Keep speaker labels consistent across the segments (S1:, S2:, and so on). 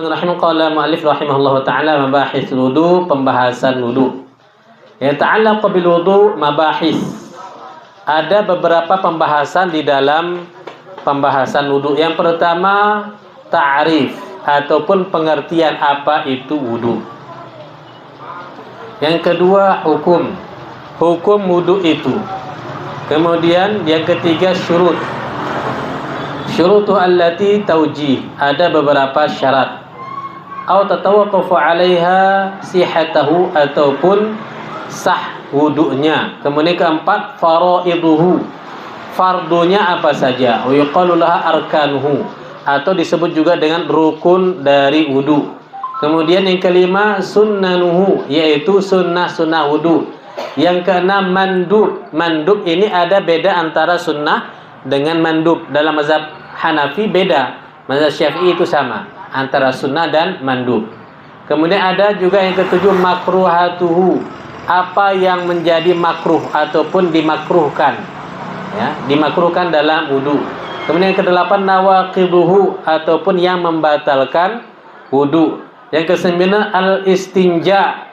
S1: Bismillahirrahmanirrahim. Qala mu'allif rahimahullahu taala mabahis wudu, pembahasan wudu. Ya ta'allaq bil wudu mabahis. Ada beberapa pembahasan di dalam pembahasan wudu. Yang pertama ta'rif ataupun pengertian apa itu wudu. Yang kedua hukum wudu itu. Kemudian yang ketiga syurut. Syurutu allati taujih, ada beberapa syarat. Atau tatawaqqafu 'alaiha sihhatahu, ataupun sah wudunya. Kemudian keempat faraiduhu, fardunya apa saja. Wa yuqalu laha arkanuhu, atau disebut juga dengan rukun dari wudu. Kemudian yang kelima sunnanuhu, yaitu sunnah-sunnah wudu. Yang keenam mandub. Mandub ini ada beda antara sunnah dengan mandub. Dalam mazhab Hanafi beda, mazhab Syafi'i itu sama antara sunnah dan mandub. Kemudian ada juga yang ketujuh makruhatuhu, apa yang menjadi makruh ataupun dimakruhkan, ya, dimakruhkan dalam wudu. Kemudian yang kedelapan nawaqiduhu, ataupun yang membatalkan wudu. Yang kesembilan al-istinja,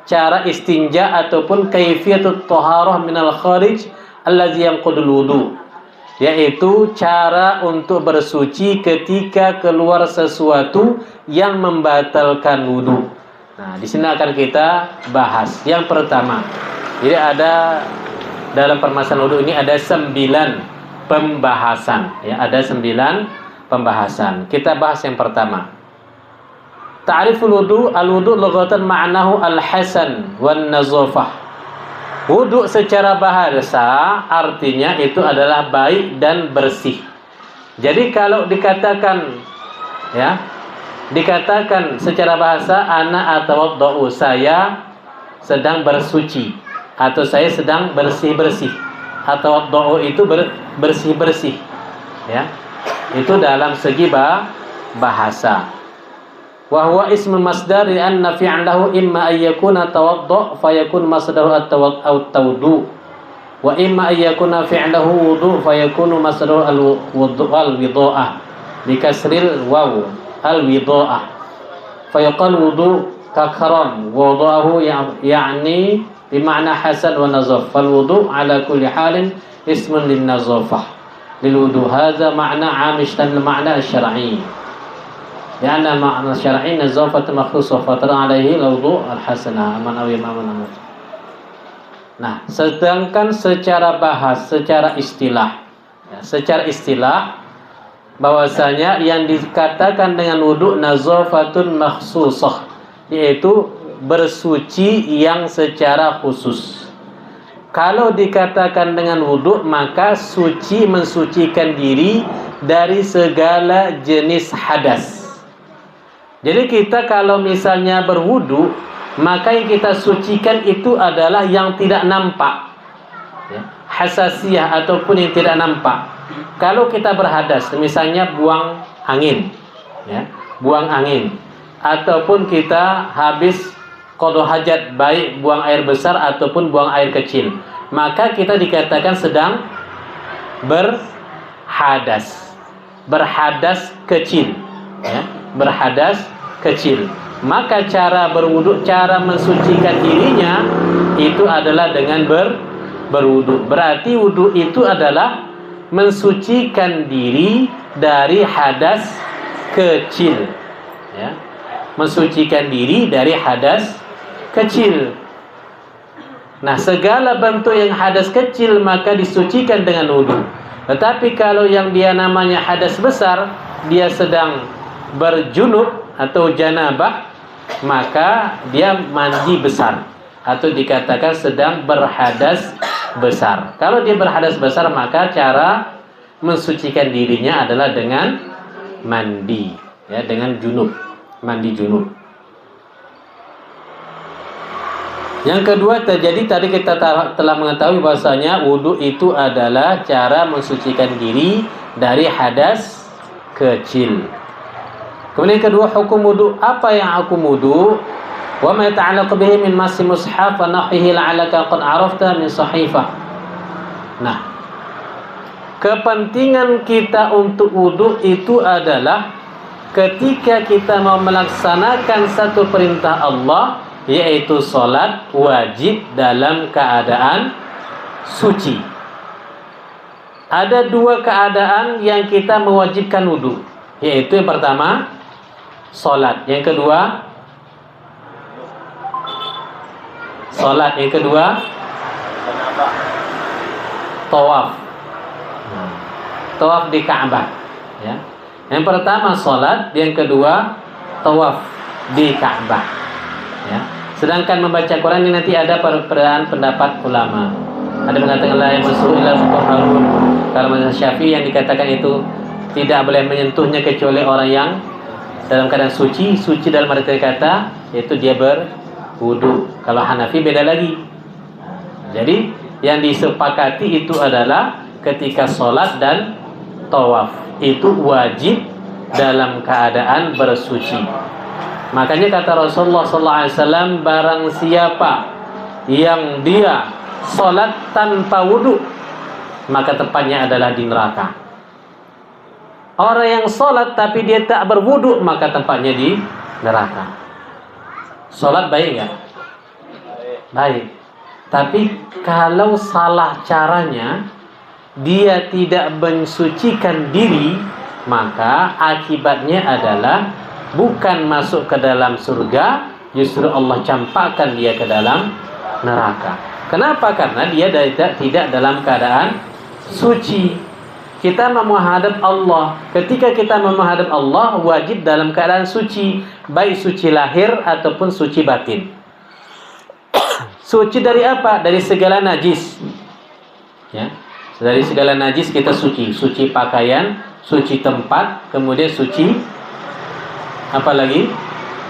S1: cara istinja ataupun kaifiyatut thaharah minal kharij allazi yanqudul wudu, yaitu cara untuk bersuci ketika keluar sesuatu yang membatalkan wudu. Nah, di sini akan kita bahas. Yang pertama, jadi ada dalam permasalahan wudu ini ada 9 pembahasan, ya, ada 9 pembahasan. Kita bahas yang pertama. Ta'riful wudu, al-wudu lughatan ma'nahu al-hasan wan nazafah. Wudu secara bahasa artinya itu adalah baik dan bersih. Jadi kalau dikatakan, ya, dikatakan secara bahasa ana atawaddau, saya sedang bersuci atau saya sedang bersih-bersih. Atawaddau itu bersih-bersih, ya. Itu dalam segi bahasa. Wa huwa ismu masdar li anna fi'lahu imma ay yakuna tawaddu fayakun masdaru at-tawdu wa imma ay yakuna fi'lahu wudu fayakunu masdaru al-wudu al-widha'ah bi kasril waw al-widha'ah fayaqal wudu kakram wudu'ahu ya'ni bi ma'na hasan wa nazaf fal wudu ala kulli halin ismun lin nazafah lil wudu hadza ma'na 'amishtan lil ma'na asy-syar'i. Ya, anna ma'na syar'i nazafatu makhsusah fa tara alaihi lawdu al-hasanah man aw man. Nah, sedangkan secara bahas, secara istilah, ya, secara istilah bahwasanya yang dikatakan dengan wudu nazafatun makhsusah, yaitu bersuci yang secara khusus. Kalau dikatakan dengan wudu, maka suci mensucikan diri dari segala jenis hadas. Jadi kita kalau misalnya berwudu, maka yang kita sucikan itu adalah yang tidak nampak, ya, hasasiyah ataupun yang tidak nampak. Kalau kita berhadas, misalnya buang angin, ya, buang angin, ataupun kita habis qada hajat, baik buang air besar ataupun buang air kecil, maka kita dikatakan sedang berhadas kecil, ya, berhadas kecil. Maka cara berwudu, cara mensucikan dirinya itu adalah dengan berwudu. Berarti wudu itu adalah mensucikan diri dari hadas kecil, ya, mensucikan diri dari hadas kecil. Nah, segala bentuk yang hadas kecil maka disucikan dengan wudu. Tetapi kalau yang dia namanya hadas besar, dia sedang berjunub atau janabah, maka dia mandi besar atau dikatakan sedang berhadas besar. Kalau dia berhadas besar, maka cara mensucikan dirinya adalah dengan mandi, ya, dengan junub, mandi junub. Yang kedua, tadi kita telah mengetahui bahwasanya wudu itu adalah cara mensucikan diri dari hadas kecil. Kemudian kedua, hukum wudu. Apa yang hukum wudu? Wa ma yata'allaqu bihi min masi mushaf wa nahwihi la'allaka qad 'arafta min sahifah. Nah, kepentingan kita untuk wudu itu adalah ketika kita mau melaksanakan satu perintah Allah, yaitu sholat wajib dalam keadaan suci. Ada dua keadaan yang kita mewajibkan wudu, yaitu yang pertama sholat, yang kedua sholat, yang kedua tawaf, tawaf di Ka'bah, ya. Yang pertama sholat, yang kedua tawaf di Ka'bah, ya. Sedangkan membaca Quran ini nanti ada perbedaan pendapat ulama. Ada mengatakan la yamassuhu illa al-mutahharun. Kalau mazhab Syafi'i yang dikatakan itu tidak boleh menyentuhnya kecuali orang yang dalam keadaan suci. Suci dalam arti kata yaitu dia berwudu. Kalau Hanafi beda lagi. Jadi yang disepakati itu adalah ketika sholat dan tawaf itu wajib dalam keadaan bersuci. Makanya kata Rasulullah SAW, barang siapa yang dia sholat tanpa wudu, maka tempatnya adalah di neraka. Orang yang sholat tapi dia tak berwudu, maka tempatnya di neraka. Sholat baik nggak? Baik. Tapi kalau salah caranya, dia tidak mensucikan diri, maka akibatnya adalah bukan masuk ke dalam surga, justru Allah campakkan dia ke dalam neraka. Kenapa? Karena dia tidak dalam keadaan suci. Kita menghadap Allah. Ketika kita menghadap Allah, wajib dalam keadaan suci, baik suci lahir ataupun suci batin. Suci dari apa? Dari segala najis, ya. Dari segala najis kita suci. Suci pakaian, suci tempat, kemudian suci apa lagi?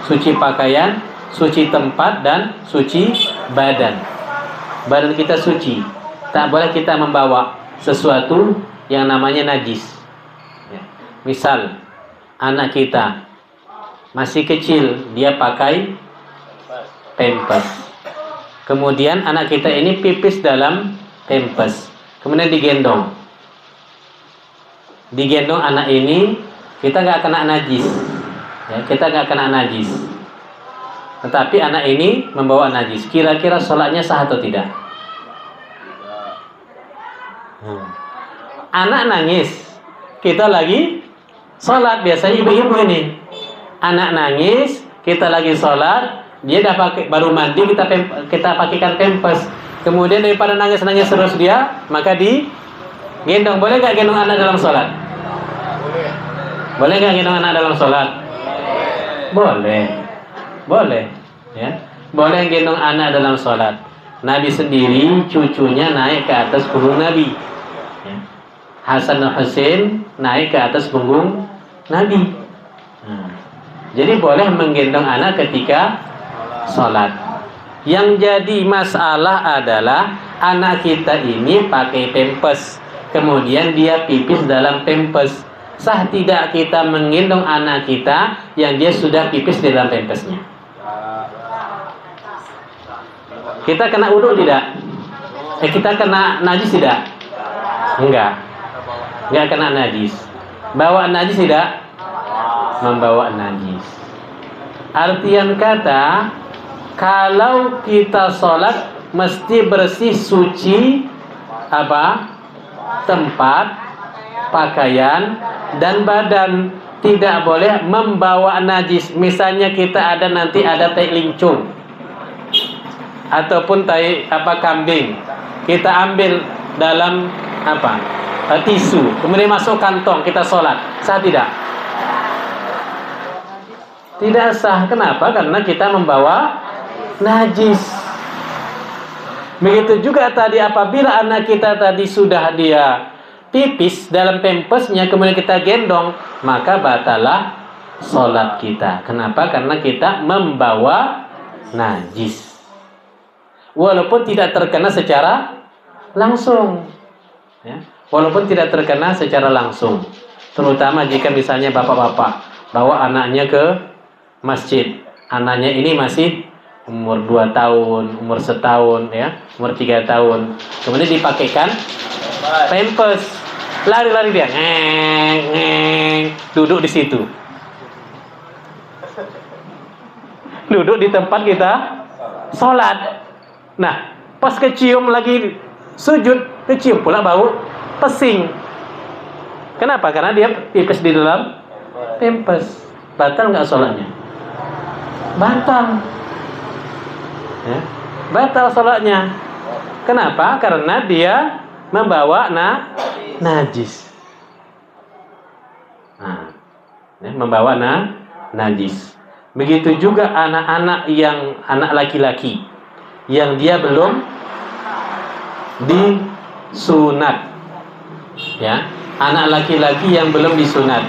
S1: Suci pakaian, suci tempat, dan suci badan. Badan kita suci. Tak boleh kita membawa sesuatu yang namanya najis, ya. Misal anak kita masih kecil, dia pakai pampers. Kemudian anak kita ini pipis dalam pampers, kemudian digendong anak ini, kita nggak kena najis, ya, kita nggak kena najis. Tetapi anak ini membawa najis. Kira-kira sholatnya sah atau tidak? Anak nangis, kita lagi sholat. Biasanya ibu-ibu ini, anak nangis, kita lagi sholat, dia dah pakai, baru mandi, kita pakaikan pampers. Kemudian daripada nangis-nangis terus dia, maka digendong. Boleh nggak gendong anak dalam sholat? Boleh nggak gendong anak dalam sholat? Boleh, ya. Boleh gendong anak dalam sholat. Nabi sendiri cucunya naik ke atas punggung Nabi, ya. Hasan dan Husain naik ke atas punggung Nabi. Jadi boleh menggendong anak ketika sholat. Yang jadi masalah adalah anak kita ini pakai pampers, kemudian dia pipis dalam pampers. Sah tidak kita menggendong anak kita yang dia sudah pipis di dalam pampers-nya? Kita kena wudu tidak? Kita kena najis tidak? Enggak kena najis. Bawa najis tidak? Membawa najis. Artian kata, kalau kita sholat mesti bersih, suci apa? Tempat, pakaian, dan badan. Tidak boleh membawa najis. Misalnya kita nanti ada tai lincung ataupun tai kambing, kita ambil dalam tisu, kemudian masuk kantong, kita sholat, sah tidak? Tidak sah. Kenapa? Karena kita membawa najis. Begitu juga tadi, apabila anak kita tadi sudah dia pipis dalam pampers-nya, kemudian kita gendong, maka batalah sholat kita. Kenapa? Karena kita membawa najis, walaupun tidak terkena secara langsung, ya. Walaupun tidak terkena secara langsung. Terutama jika misalnya bapak-bapak bawa anaknya ke masjid, anaknya ini masih umur 2 tahun, umur 1 tahun, ya, umur 3 tahun, kemudian dipakaikan pampers, lari-lari dia, duduk di situ. duduk di tempat kita sholat. Nah, pas kecium lagi sujud, kecium pula bau pesing. Kenapa? Karena dia pipis di dalam pampers. Batal nggak sholatnya? Batal. Ya, batal sholatnya. Kenapa? Karena dia membawa najis. Nah, ya, membawa najis. Begitu juga anak-anak yang anak laki-laki yang dia belum disunat. Ya, anak laki-laki yang belum disunat.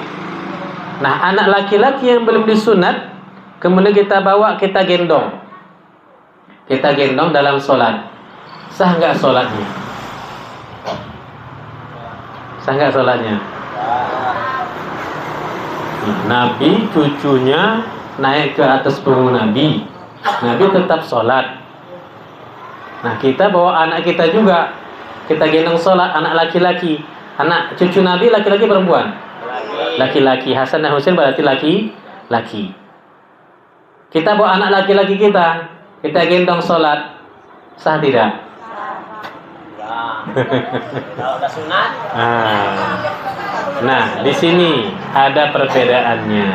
S1: Nah, anak laki-laki yang belum disunat, kemudian kita bawa, kita gendong. Kita gendong dalam sholat. Sah nggak sholatnya? Sah nggak sholatnya? Nabi cucunya naik ke atas punggung Nabi. Nabi tetap sholat. Nah, kita bawa anak kita juga, kita gendong sholat, anak laki-laki. Anak cucu Nabi laki-laki perempuan? Laki-laki. Hasan dan Husain berarti laki-laki. Kita bawa anak laki-laki kita gendong sholat. Sah tidak?
S2: Kalau udah sunat.
S1: Nah, di sini ada perbedaannya.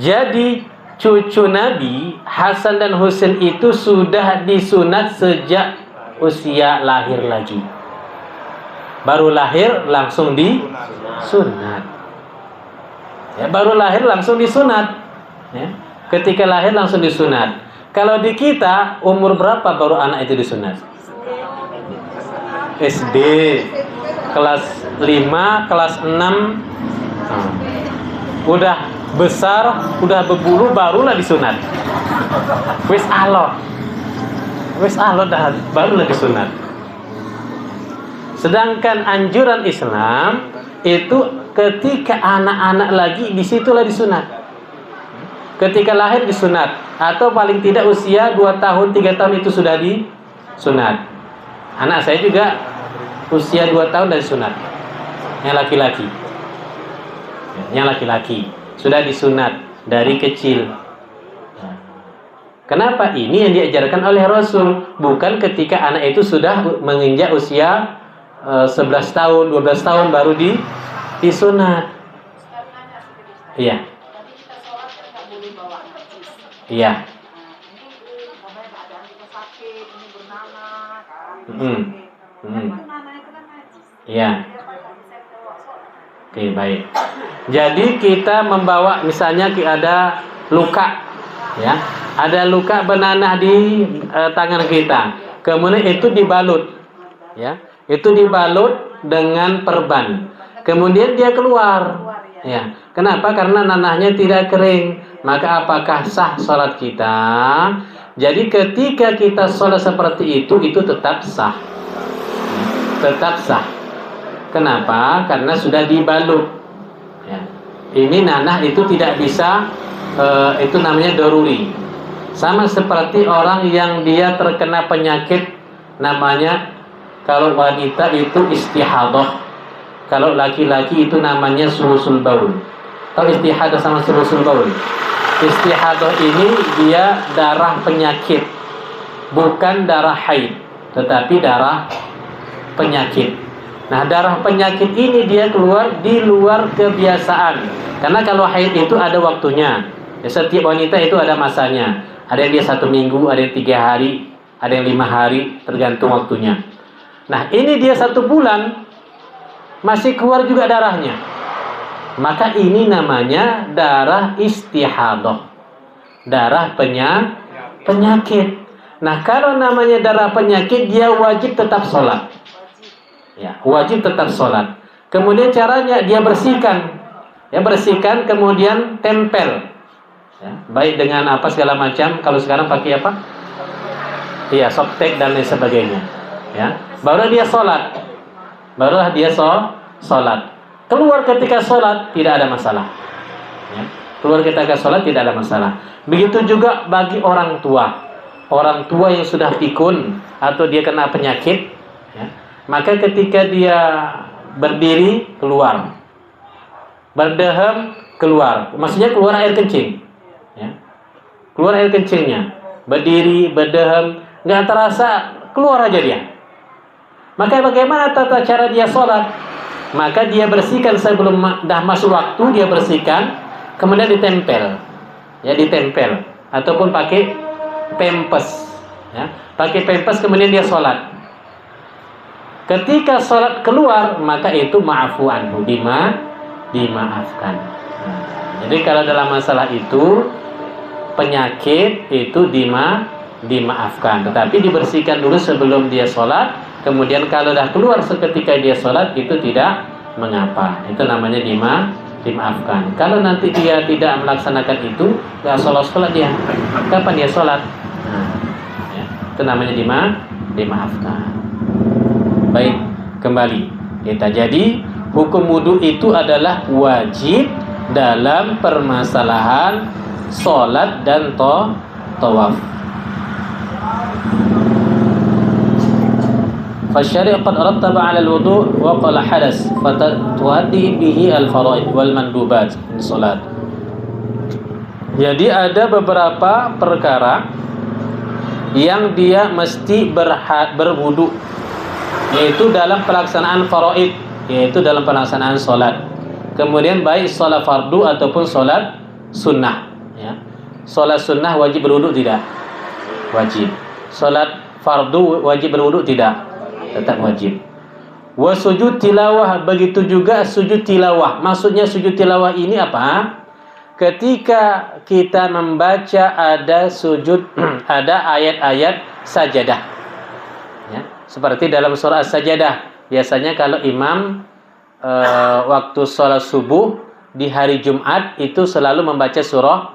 S1: Jadi cucu Nabi Hasan dan Husain itu sudah disunat sejak usia lahir lagi. Baru lahir langsung disunat. Ya, baru lahir langsung disunat. Ya, ketika lahir langsung disunat. Kalau di kita umur berapa baru anak itu disunat? SD kelas 5, kelas 6. Udah besar, udah berbulu barulah disunat. Wis Allah dah barulah disunat. Sedangkan anjuran Islam itu ketika anak-anak lagi disitulah disunat. Ketika lahir disunat, atau paling tidak usia 2 tahun, 3 tahun itu sudah disunat. Anak saya juga usia 2 tahun dan disunat. Yang laki-laki. Yang laki-laki sudah disunat dari kecil. Kenapa? Ini yang diajarkan oleh Rasul, bukan ketika anak itu sudah menginjak usia 11 tahun, 12 tahun baru disunat. Iya. Iya. Iya. Oke, baik. Jadi kita membawa, misalnya ada luka, ya, ada luka benanah di tangan kita, kemudian itu dibalut, ya, itu dibalut dengan perban, kemudian dia keluar, ya. Kenapa? Karena nanahnya tidak kering. Maka apakah sah sholat kita? Jadi ketika kita sholat seperti itu tetap sah, tetap sah. Kenapa? Karena sudah dibalut. Ya. Ini nanah itu tidak bisa, itu namanya daruri. Sama seperti orang yang dia terkena penyakit namanya, kalau wanita itu istihadah, kalau laki-laki itu namanya sulusul baul. Tahu istihadah sama sulusul baul? Istihadah ini dia darah penyakit, bukan darah haid, tetapi darah penyakit. Nah, darah penyakit ini dia keluar di luar kebiasaan. Karena kalau haid itu ada waktunya. Ya, setiap wanita itu ada masanya. Ada yang dia 1 minggu, ada yang 3 hari, ada yang 5 hari, tergantung waktunya. Nah, ini dia 1 bulan masih keluar juga darahnya. Maka ini namanya darah istihadah, darah penyakit. Nah, kalau namanya darah penyakit, dia wajib tetap sholat. Ya, wajib tetap sholat. Kemudian caranya dia bersihkan, ya, bersihkan kemudian tempel, ya, baik dengan apa segala macam. Kalau sekarang pakai apa? Iya, softtek dan lain sebagainya. Ya, baru dia sholat, barulah dia sholat. Keluar ketika sholat tidak ada masalah, ya. Keluar ketika sholat tidak ada masalah. Begitu juga bagi orang tua yang sudah pikun atau dia kena penyakit, ya, maka ketika dia berdiri keluar, berdehem keluar, maksudnya keluar air kencing, ya. Keluar air kencingnya, berdiri, berdehem, nggak terasa, keluar aja dia. Maka bagaimana tata cara dia sholat? Maka dia bersihkan sebelum dah masuk waktu, dia bersihkan, kemudian ditempel, ya ditempel, ataupun pakai pempes, ya, pakai pempes kemudian dia sholat. Ketika sholat keluar, maka itu ma'afu anhu, dimaafkan. Nah, jadi kalau dalam masalah itu penyakit itu dimaafkan, tetapi dibersihkan dulu sebelum dia sholat. Kemudian kalau dah keluar seketika dia sholat, itu tidak mengapa. Itu namanya dimaafkan. Kalau nanti dia tidak melaksanakan itu, nggak sholat dia. Kapan dia sholat? Nah, ya, itu namanya dimaafkan. Baik, kembali kita. Jadi hukum wudu itu adalah wajib dalam permasalahan sholat dan tawaf. Fasyari' qad rattaba 'ala al-wudu' wa qala hadas fatuaddi bihi al-fara'id wal mandubat min salat. Jadi ada beberapa perkara yang dia mesti berwudu, yaitu dalam pelaksanaan faraid, yaitu dalam pelaksanaan salat. Kemudian baik salat fardu ataupun salat sunnah, ya. Salat sunnah wajib berwudu tidak? Wajib. Salat fardu wajib berwudu tidak? Tetap wajib. Wa sujud tilawah, begitu juga sujud tilawah. Maksudnya sujud tilawah ini apa? Ketika kita membaca ada sujud, ada ayat-ayat sajadah, ya, seperti dalam surah As-Sajadah. Biasanya kalau imam waktu sholat subuh di hari Jumat itu selalu membaca surah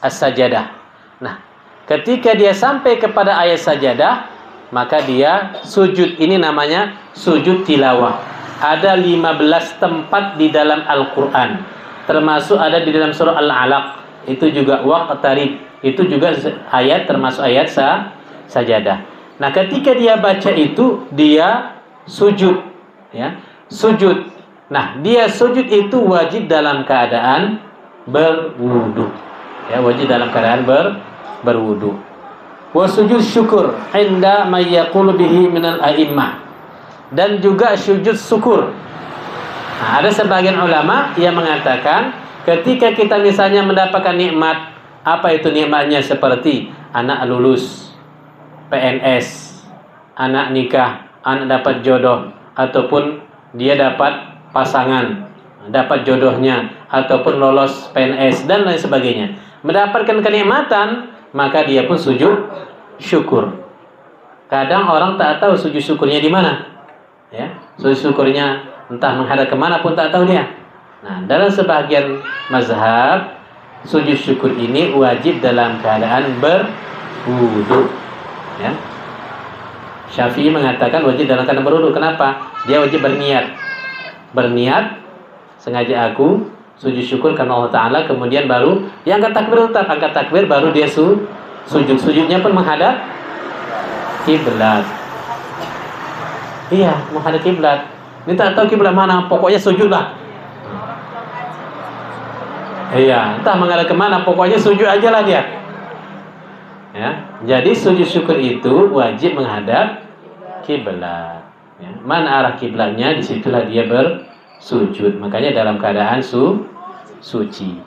S1: As-Sajadah. Nah, ketika dia sampai kepada ayat sajadah, maka dia sujud. Ini namanya sujud tilawah. Ada 15 tempat di dalam Al-Quran, termasuk ada di dalam surah Al-Alaq. Itu juga waqtarib, itu juga ayat, termasuk ayat sajadah. Nah, ketika dia baca itu, dia sujud, ya, sujud. Nah, dia sujud itu wajib dalam keadaan berwudu, ya, wajib dalam keadaan berwudu. Wa sujud syukur inda may yaqulu bihi minal a'immah, dan juga sujud syukur. Nah, ada sebagian ulama yang mengatakan ketika kita misalnya mendapatkan nikmat, apa itu nikmatnya? Seperti anak lulus, PNS, anak nikah, anak dapat jodoh, ataupun dia dapat pasangan, dapat jodohnya, ataupun lolos PNS dan lain sebagainya. Mendapatkan kenikmatan, maka dia pun sujud syukur. Kadang orang tak tahu sujud syukurnya di mana, ya, sujud syukurnya entah menghadap kemana pun tak tahu dia. Nah, dalam sebagian mazhab, sujud syukur ini wajib dalam keadaan berwudu, ya. Syafi'i mengatakan wajib dalam keadaan berwudu. Kenapa? Dia wajib berniat sengaja aku sujud syukur karena Allah Ta'ala, kemudian baru dia angkat takbir, tetap angkat takbir, baru dia sujud. Sujudnya pun menghadap kiblat. Iya, menghadap kiblat. Ini tak tahu kiblat mana, pokoknya sujudlah. Iya, entah menghadap kemana, pokoknya sujud aja lah dia. Ya, jadi sujud syukur itu wajib menghadap kiblat. Ya, mana arah kiblatnya, disitulah dia bersujud. Makanya dalam keadaan suci.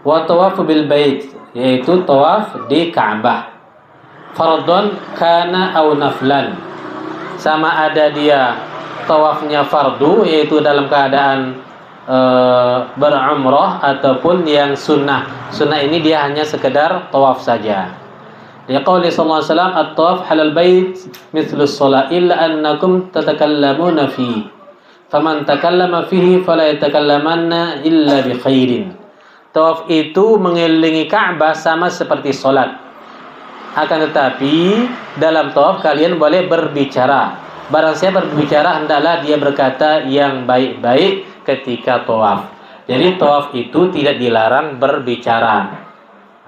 S1: Wa tawaf bil bait, yaitu tawaf di Ka'bah. Fardhon kana aw naflan, sama ada dia tawafnya fardu, yaitu dalam keadaan berumrah, ataupun yang sunnah. Sunnah ini dia hanya sekedar tawaf saja. Dia qauli sallallahu alaihi wasallam, at-tawaf halal bait mithlu as-shalah illa annakum tatakallamuna fi. Faman takallama fihi fala yatakallamanna illa bi khairin. Tawaf itu mengelilingi Ka'bah sama seperti salat. Akan tetapi dalam tawaf kalian boleh berbicara. Barang siapa berbicara, hendaklah dia berkata yang baik-baik ketika tawaf. Jadi tawaf itu tidak dilarang berbicara.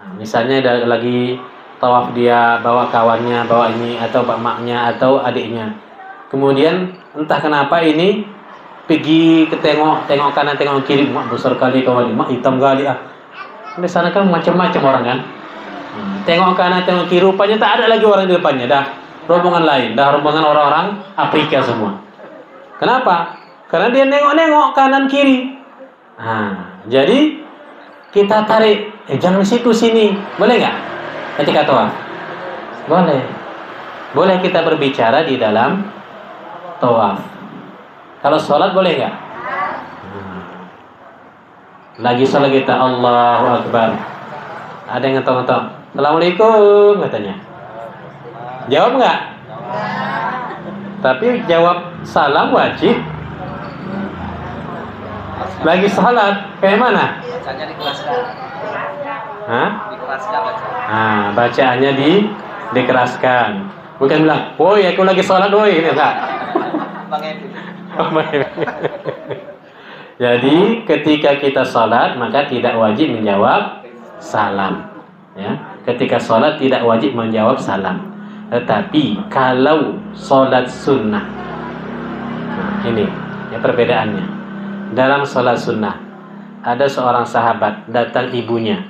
S1: Nah, misalnya lagi tawaf, dia bawa kawannya, bawa ini, atau maknya, atau adiknya. Kemudian entah kenapa ini pergi ke tengok kanan tengok kiri, mak besar kali kau ni, mak hitam kali ah. Di sana kan macam-macam orang kan. Tengok kanan tengok kiri, rupanya tak ada lagi orang di depannya, dah rombongan lain, dah rombongan orang-orang Afrika semua. Kenapa? Karena dia nengok-nengok kanan kiri. Jadi kita tarik, jangan situ sini, boleh nggak? Ketika tawaf, boleh. Boleh kita berbicara di dalam tawaf. Kalau sholat boleh nggak? Lagi sholat kita Allahu Akbar. Ada yang ngetok-ngetok, Assalamualaikum katanya. Jawab nggak? Tapi jawab salam wajib. Lagi sholat kayak mana?
S2: Bacanya dikeraskan. Dikeraskan bacaan.
S1: Bacaannya dikeraskan. Bukan bilang, woi aku lagi sholat woi, ini enggak. Jadi ketika kita sholat maka tidak wajib menjawab salam. Ya, ketika sholat tidak wajib menjawab salam. Tetapi kalau sholat sunnah, ini ya perbedaannya. Dalam sholat sunnah ada seorang sahabat datang ibunya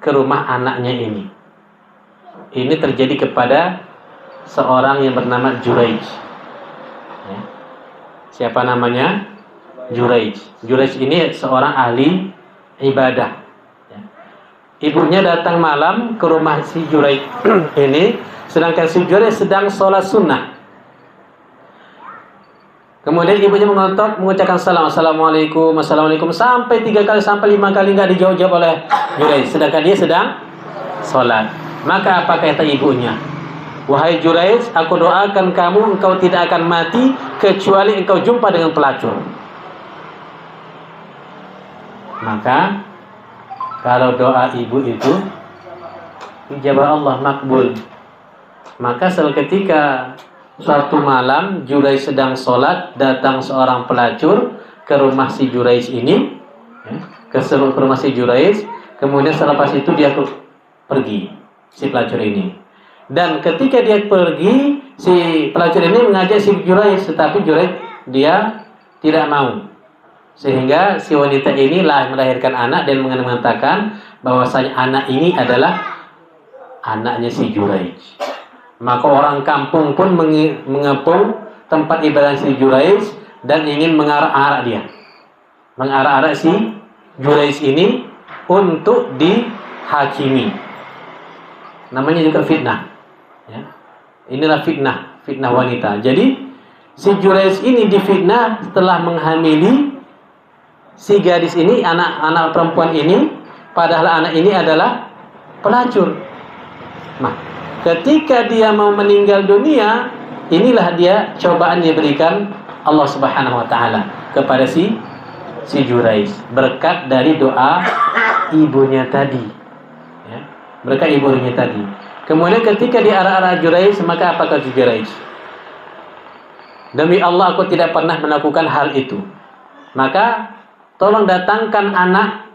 S1: ke rumah anaknya ini. Ini terjadi kepada seorang yang bernama Juraij. Ya. Siapa namanya? Juraij. Juraij ini seorang ahli ibadah. Ya. Ibunya datang malam ke rumah si Juraij ini, sedangkan si Juraij sedang sholat sunnah. Kemudian ibunya mengucapkan salam, Assalamualaikum, Assalamualaikum, sampai 3 kali, sampai 5 kali nggak dijawab oleh Juraij, sedangkan dia sedang sholat. Maka apa kata ibunya? Wahai Juraij, aku doakan kamu, engkau tidak akan mati kecuali engkau jumpa dengan pelacur. Maka kalau doa ibu itu ijabah Allah, makbul. Maka ketika suatu malam Juraij sedang sholat, datang seorang pelacur ke rumah si Juraij ini, ke rumah si Juraij. Kemudian selepas itu dia pergi, si pelacur ini. Dan ketika dia pergi, si pelacur ini mengajak si Juraij, tetapi Juraij dia tidak mau. Sehingga si wanita inilah melahirkan anak dan mengatakan bahwasanya anak ini adalah anaknya si Juraij. Maka orang kampung pun mengepung tempat ibadah si Juraij dan ingin mengarak-arak dia. Mengarak-arak si Juraij ini untuk dihakimi. Namanya juga fitnah. Ya. Inilah fitnah wanita. Jadi si Juraij ini difitnah setelah menghamili si gadis ini, anak perempuan ini, padahal anak ini adalah pelacur. Nah, ketika dia mau meninggal dunia, inilah dia cobaan yang diberikan Allah Subhanahu wa taala kepada si Juraij berkat dari doa ibunya tadi. Ya, berkat ibunya tadi. Kemudian ketika diarak-arak Juraij, maka apa kata Juraij? Demi Allah aku tidak pernah melakukan hal itu. Maka tolong datangkan anak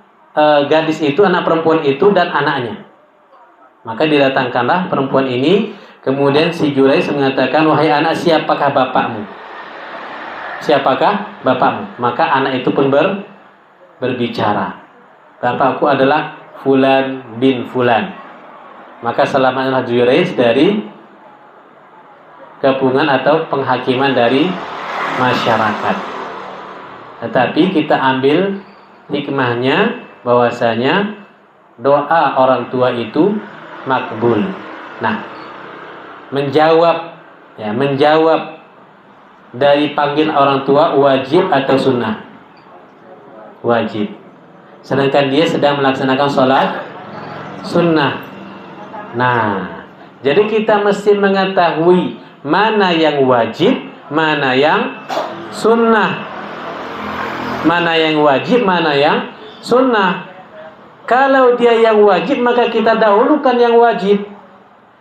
S1: gadis itu, anak perempuan itu dan anaknya. Maka didatangkanlah perempuan ini. Kemudian si Juraij mengatakan, wahai anak, siapakah bapakmu? Siapakah bapakmu? Maka anak itu pun berbicara, bapakku adalah Fulan bin Fulan. Maka selamatlah Juraij dari kepungan atau penghakiman dari masyarakat. Tetapi kita ambil hikmahnya bahwasanya doa orang tua itu makbul. Nah, menjawab dari panggil orang tua wajib atau sunnah? Wajib. Sedangkan dia sedang melaksanakan sholat sunnah. Nah, jadi kita mesti mengetahui mana yang wajib, mana yang sunnah, mana yang wajib, mana yang sunnah. Kalau dia yang wajib, maka kita dahulukan yang wajib.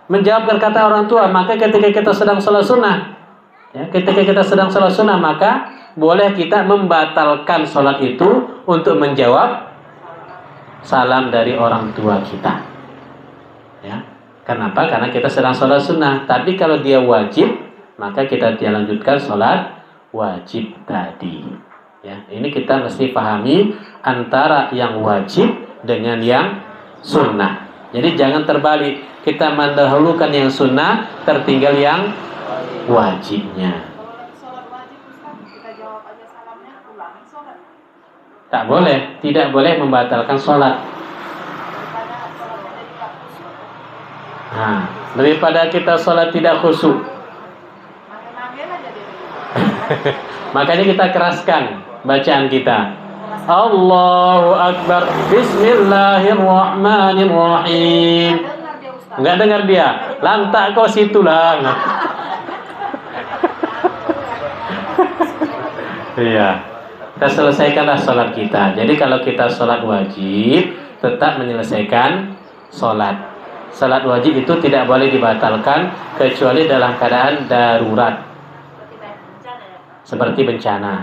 S1: Menjawabkan kata orang tua, maka ketika kita sedang sholat sunnah, ketika kita sedang sholat sunnah, maka boleh kita membatalkan sholat itu untuk menjawab salam dari orang tua kita. Ya, kenapa? Karena kita sedang sholat sunnah. Tapi kalau dia wajib, maka kita lanjutkan sholat wajib tadi. Ya, ini kita mesti pahami antara yang wajib dengan yang sunnah. Jadi jangan terbalik, kita mendahulukan yang sunnah, tertinggal yang wajibnya. Tak boleh, tidak boleh membatalkan sholat. Nah, daripada kita sholat tidak khusyuk, makanya kita keraskan bacaan kita. Allahu Akbar, Bismillahirrahmanirrahim. Enggak dengar dia, lantak kau situlah. Iya, kita selesaikanlah sholat kita. Jadi kalau kita sholat wajib, tetap menyelesaikan sholat. Sholat wajib itu tidak boleh dibatalkan kecuali dalam keadaan darurat, seperti bencana,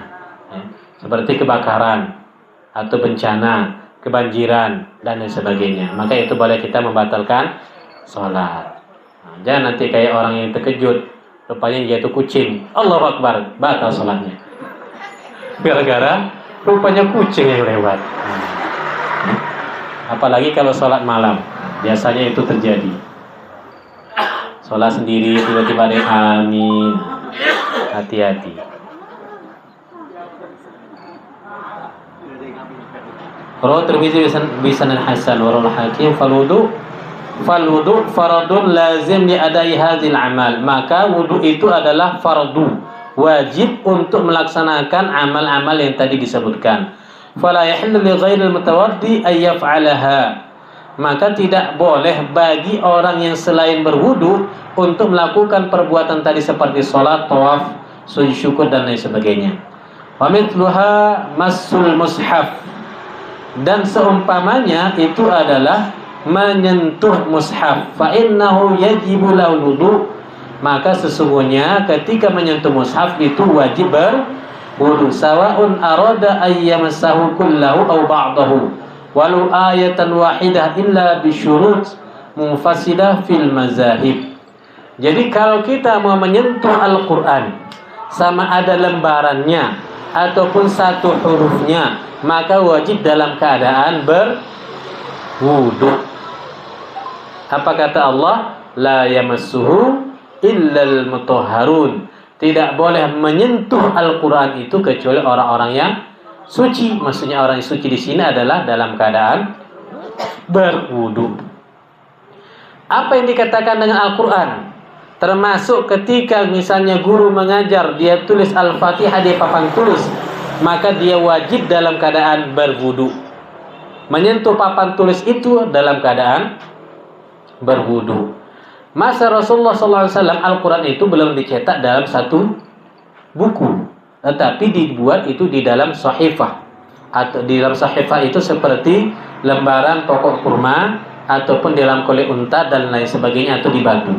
S1: ya, seperti kebakaran atau bencana, kebanjiran dan lain sebagainya. Maka itu boleh kita membatalkan sholat. Nah, jangan nanti kayak orang yang terkejut, rupanya jatuh kucing, Allahu Akbar, batal sholatnya. Gara-gara rupanya kucing yang lewat. Apalagi kalau sholat malam, biasanya itu terjadi. Sholat sendiri tiba-tiba ada amin. Hati-hati. Rawahu Tirmidzi bi sanad hasan wa rawahu Hakim fal wudu faradun lazim li adai hadzal amal. Maka wudu itu adalah fardu, wajib untuk melaksanakan amal-amal yang tadi disebutkan. Fala yahillu li ghairil mutawaddi ay yaf'alaha. Maka tidak boleh bagi orang yang selain berwudu untuk melakukan perbuatan tadi seperti sholat, tawaf, sujud syukur dan lain sebagainya. Wa mithluha massul mushaf. Dan seumpamanya itu adalah menyentuh mushaf. Fa innahu yajibu lahu wudu. Maka sesungguhnya ketika menyentuh mushaf itu wajib berwudu. Sawa'un arada ayyamassahu kullahu aw ba'dahu walau ayatan wahidah illa bisyurut mufassidah fil mazahib. Jadi kalau kita mau menyentuh Al-Quran, sama ada lembarannya ataupun satu hurufnya, maka wajib dalam keadaan berwudu. Apa kata Allah? La yamassuhu illal mutahharun. Tidak boleh menyentuh Al-Quran itu kecuali orang-orang yang suci. Maksudnya orang yang suci di sini adalah dalam keadaan berwudu. Apa yang dikatakan dengan Al-Quran? Termasuk ketika misalnya guru mengajar, dia tulis Al-Fatihah di papan tulis, maka dia wajib dalam keadaan berwudu. Menyentuh papan tulis itu dalam keadaan berwudu. Masa Rasulullah SAW Al-Quran itu belum dicetak dalam satu buku, tetapi dibuat itu di dalam sahifah. Atau di dalam sahifah itu seperti lembaran pokok kurma ataupun di dalam kulit unta dan lain sebagainya, atau di batu.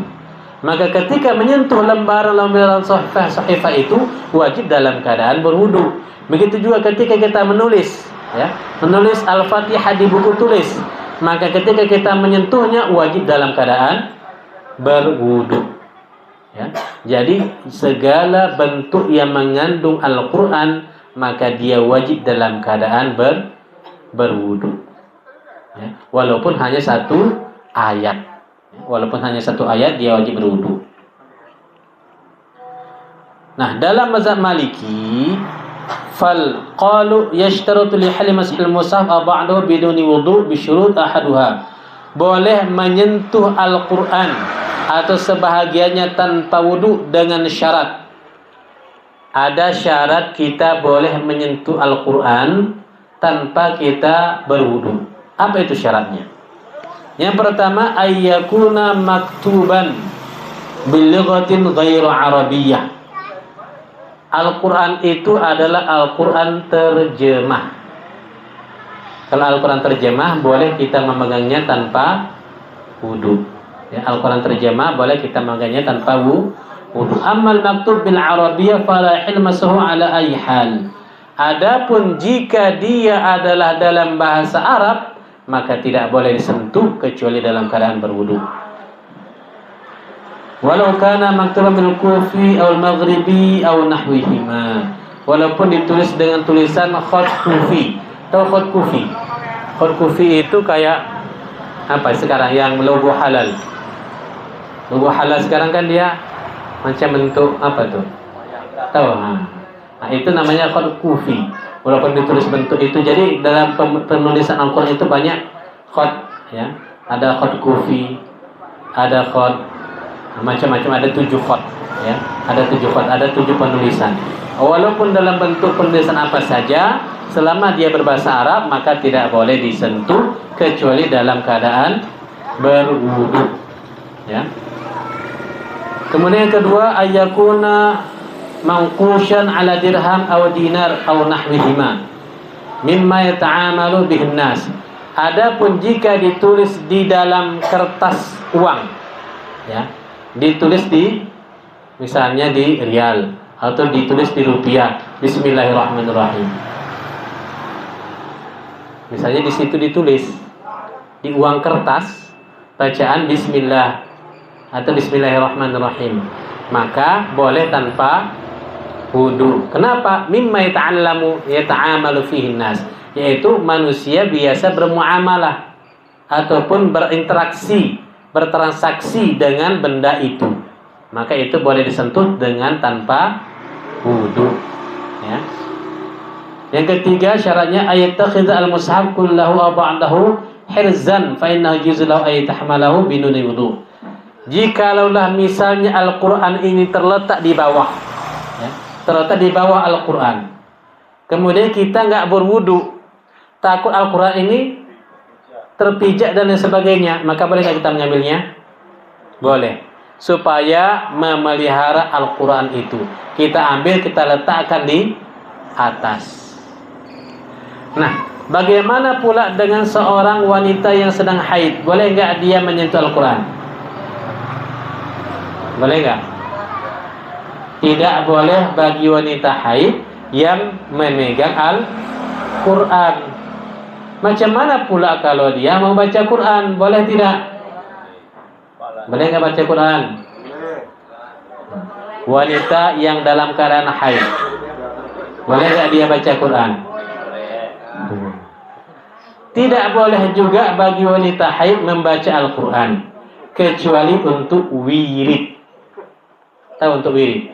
S1: Maka ketika menyentuh lembaran-lembaran sahifah itu wajib dalam keadaan berwudu. Begitu juga ketika kita menulis, ya, menulis Al-Fatihah di buku tulis, maka ketika kita menyentuhnya wajib dalam keadaan berwudu. Ya. Jadi segala bentuk yang mengandung Al-Quran maka dia wajib dalam keadaan berwudu. Ya. Walaupun hanya satu ayat. Walaupun hanya satu ayat dia wajib berwudu. Nah, dalam mazhab Maliki, fal qalu yashtaratu li hal mas'il mushaf aw ba'dahu biduni wudu bi syurut ahaduha. Boleh menyentuh Al-Qur'an atau sebahagiannya tanpa wudu dengan syarat. Ada syarat kita boleh menyentuh Al-Qur'an tanpa kita berwudu. Apa itu syaratnya? Yang pertama, ayyakuna maktuban bilighatin ghairu arabiyyah. Al-Quran itu adalah Al-Quran terjemah. Kalau Al-Quran terjemah boleh kita memegangnya tanpa wudu. Ya, Al-Quran terjemah boleh kita memegangnya tanpa wudu. Ammal maktub bil arabiyyah fala hilmasuhu ala ayyi hal. Adapun jika dia adalah dalam bahasa Arab, maka tidak boleh disentuh kecuali dalam keadaan berwudu. Walau kana maktuban bil kufi aw al maghribi aw nahwihima. Walaupun ditulis dengan tulisan khat kufi atau khat kufi. Khat kufi itu kayak apa sekarang yang logo halal. Logo halal sekarang kan dia macam bentuk apa tuh? Tahu? Nah, itu namanya khat kufi. Walaupun ditulis bentuk itu, jadi dalam penulisan Al-Qur'an itu banyak khat, ya. Ada khat kufi, ada khat macam-macam, ada 7 khat, ya. Ada 7 khat, ada 7 penulisan. Walaupun dalam bentuk penulisan apa saja, selama dia berbahasa Arab maka tidak boleh disentuh kecuali dalam keadaan berwudu, ya. Kemudian yang kedua, ayyakuna manqushan ala dirham aw dinar aw nahwihima mimma yata'amalu bihin nas. Adapun jika ditulis di dalam kertas uang, ya, ditulis di misalnya di rial atau ditulis di rupiah, bismillahirrahmanirrahim. Misalnya di situ ditulis di uang kertas bacaan bismillah atau bismillahirrahmanirrahim, maka boleh tanpa wudu. Kenapa? Mimma yata'amalu fihi nas, yaitu manusia biasa bermuamalah ataupun berinteraksi, bertransaksi dengan benda itu. Maka itu boleh disentuh dengan tanpa wudu, ya. Yang ketiga syaratnya ayattakhidha al-mushaf kullahu aw ba'dahu hirzan fa innahu yujuzu lahu ay tahmalahu biduni wudu. Jikalaulah misalnya Al-Qur'an ini terletak di bawah, ya, terletak di bawah Al-Qur'an, kemudian kita nggak berwudu, takut Al-Qur'an ini terpijak dan lain sebagainya, maka boleh nggak kita mengambilnya? Boleh. Supaya memelihara Al-Quran itu, kita ambil, kita letakkan di atas. Nah, bagaimana pula dengan seorang wanita yang sedang haid? Boleh nggak dia menyentuh Al-Quran? Boleh nggak? Tidak boleh bagi wanita haid yang memegang Al-Quran. Macam mana pula kalau dia mau baca Quran? Boleh tidak? Boleh nggak baca Quran? Wanita yang dalam keadaan haid, boleh nggak dia baca Quran? Tidak boleh juga bagi wanita haid membaca Al-Quran kecuali untuk wirid. Tahu untuk wirid?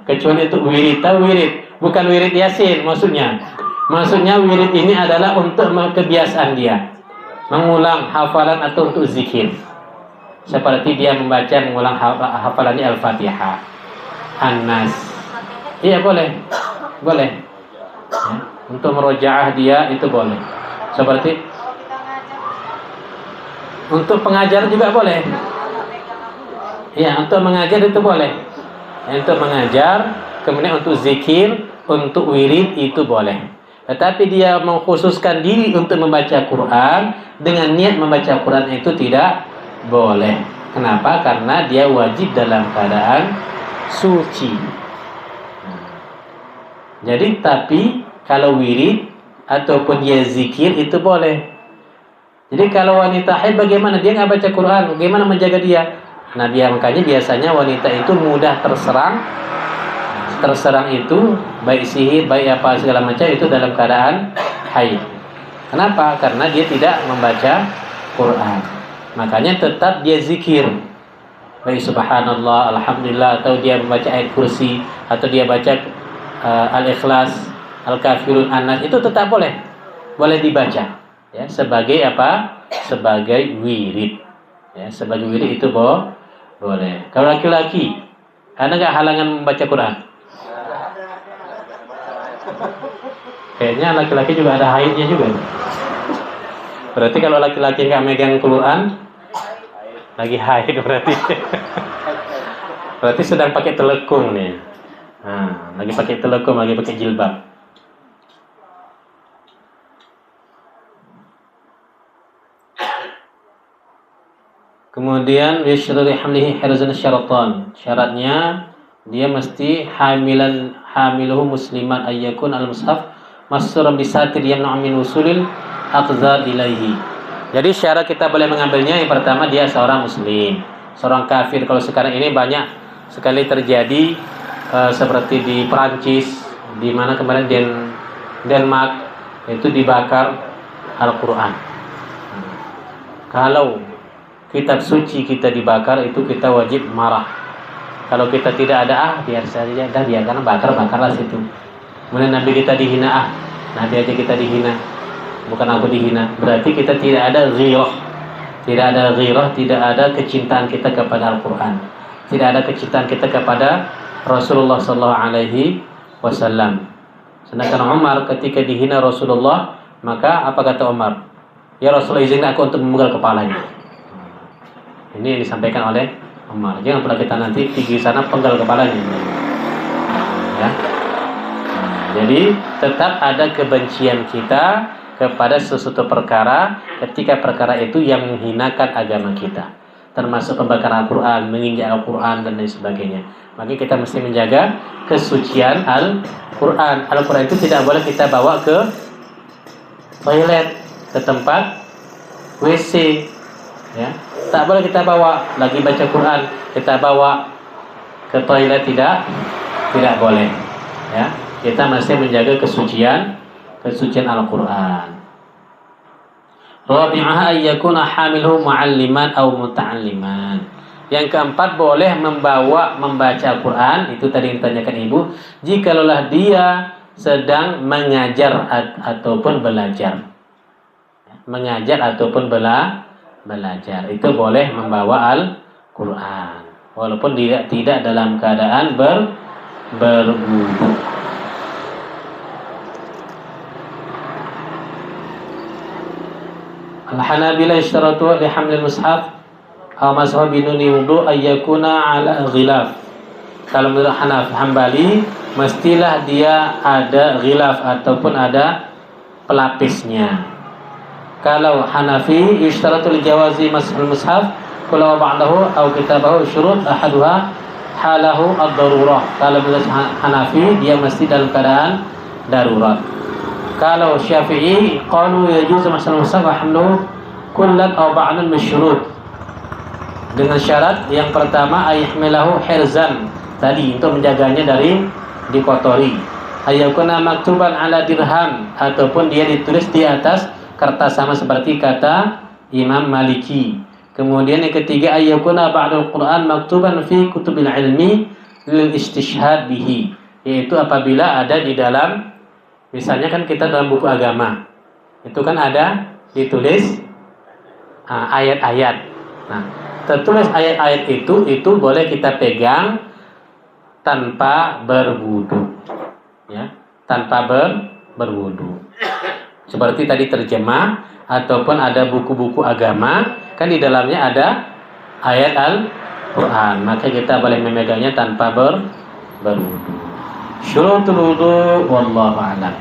S1: Kecuali untuk wirid. Tahu wirid? Bukan wirid Yasin maksudnya. Maksudnya wirid ini adalah untuk kebiasaan dia mengulang hafalan atau untuk zikir. Seperti dia mengulang hafalannya Al-Fatihah, An-Nas. Iya boleh. Boleh. Ya, untuk merojaah dia itu boleh. Seperti untuk pengajar juga boleh. Ya, untuk mengajar itu boleh. Untuk mengajar, kemudian untuk zikir, untuk wirid itu boleh. Tetapi dia mengkhususkan diri untuk membaca Quran dengan niat membaca Quran itu tidak boleh. Kenapa? Karena dia wajib dalam keadaan suci. Jadi tapi kalau wirid ataupun dia zikir itu boleh. Jadi kalau wanita haid bagaimana? Dia nggak baca Quran, bagaimana menjaga dia? Nah, makanya biasanya wanita itu mudah terserang itu, baik sihir, baik apa segala macam itu dalam keadaan haid. Kenapa? Karena dia tidak membaca Quran. Makanya tetap dia zikir, baik subhanallah, alhamdulillah, atau dia membaca ayat kursi, atau dia baca al-ikhlas, al-kafirun, an-nas, itu tetap boleh dibaca, ya, sebagai apa? Sebagai wirid, ya, sebagai wirid itu boleh. Kalau laki-laki, ada nggak halangan membaca Quran? Kayaknya laki-laki juga ada haidnya juga. Berarti kalau laki-laki nggak megang Quran, lagi haid berarti. Berarti sedang pakai telekung nih. Nah, lagi pakai telekung, lagi pakai jilbab. Kemudian yashruri hamlihi hirzan syaratan. Syaratnya dia mesti hamiluhu musliman ayyakun al-mushaf massuran bisatir yamna'u min usulil aqzar ilaihi. Jadi syarat kita boleh mengambilnya yang pertama dia seorang muslim. Seorang kafir kalau sekarang ini banyak sekali terjadi seperti di Perancis, di mana kemarin Denmark itu dibakar Al-Qur'an. Kalau kitab suci kita dibakar itu kita wajib marah. Kalau kita tidak ada biar saja dah biarkan bakarlah situ. Kemudian Nabi kita dihina Nabi aja kita dihina. Bukan aku dihina. Berarti kita tidak ada ghirah. Tidak ada ghirah, tidak ada kecintaan kita kepada Al-Qur'an. Tidak ada kecintaan kita kepada Rasulullah sallallahu alaihi wasallam. Sedangkan Umar ketika dihina Rasulullah, maka apa kata Umar? Ya Rasulullah, izinkan aku untuk memenggal kepalanya. Ini yang disampaikan oleh Umar. Jangan pernah kita nanti pergi sana penggal kepalanya. Ya. Jadi tetap ada kebencian kita kepada sesuatu perkara ketika perkara itu yang menghinakan agama kita, termasuk pembakaran Al-Quran, menginjak Al-Quran dan lain sebagainya. Maka kita mesti menjaga kesucian Al-Quran. Al-Quran itu tidak boleh kita bawa ke toilet, ke tempat WC, ya. Tak boleh kita bawa lagi baca Quran, kita bawa ke toilet, tidak boleh, ya. Kita mesti menjaga kesucian Al-Quran. Rabi'aha ayyakuna hamiluhu mu'alliman aw muta'alliman. Yang keempat, boleh membaca Al-Quran, itu tadi yang ditanyakan ibu, jikalau dia sedang mengajar ataupun belajar. Mengajar ataupun belajar, itu boleh membawa Al-Quran walaupun tidak dalam keadaan berwudu. Al-Hanabilah ishtaratu li hamlil mushaf aw mas'hab binuni wudu ayyakuna ala ghilaf. Kalau menurut Hambali mestilah dia ada ghilaf ataupun ada pelapisnya. Kalau Hanafi ishtaratu li jawazi mas'hul mushaf kullu ba'dahu aw kitabahu syurut ahaduha halahu ad-darurah. Kalau menurut Hanafi dia mesti dalam keadaan darurat. Kalau Syafi'i qalu yajuzu mas'hul mushaf wa hamluhu kullan aw ba'dan masyurut, dengan syarat yang pertama ayahmilahu hirzan, tadi untuk menjaganya dari dikotori, ayyakuna maktuban ala dirham, ataupun dia ditulis di atas kertas sama seperti kata Imam Maliki. Kemudian yang ketiga ayyakuna ba'dal Quran maktuban fi kutubil ilmi lil istishhad bihi, yaitu apabila ada di dalam, misalnya kan kita dalam buku agama itu kan ada ditulis ayat-ayat. Nah, tertulis ayat-ayat itu boleh kita pegang tanpa berwudu, ya, tanpa berwudu. Seperti tadi terjemah ataupun ada buku-buku agama kan di dalamnya ada ayat Al-Quran, maka kita boleh memegangnya tanpa berwudu. Syurutul wudu wallahu a'lam.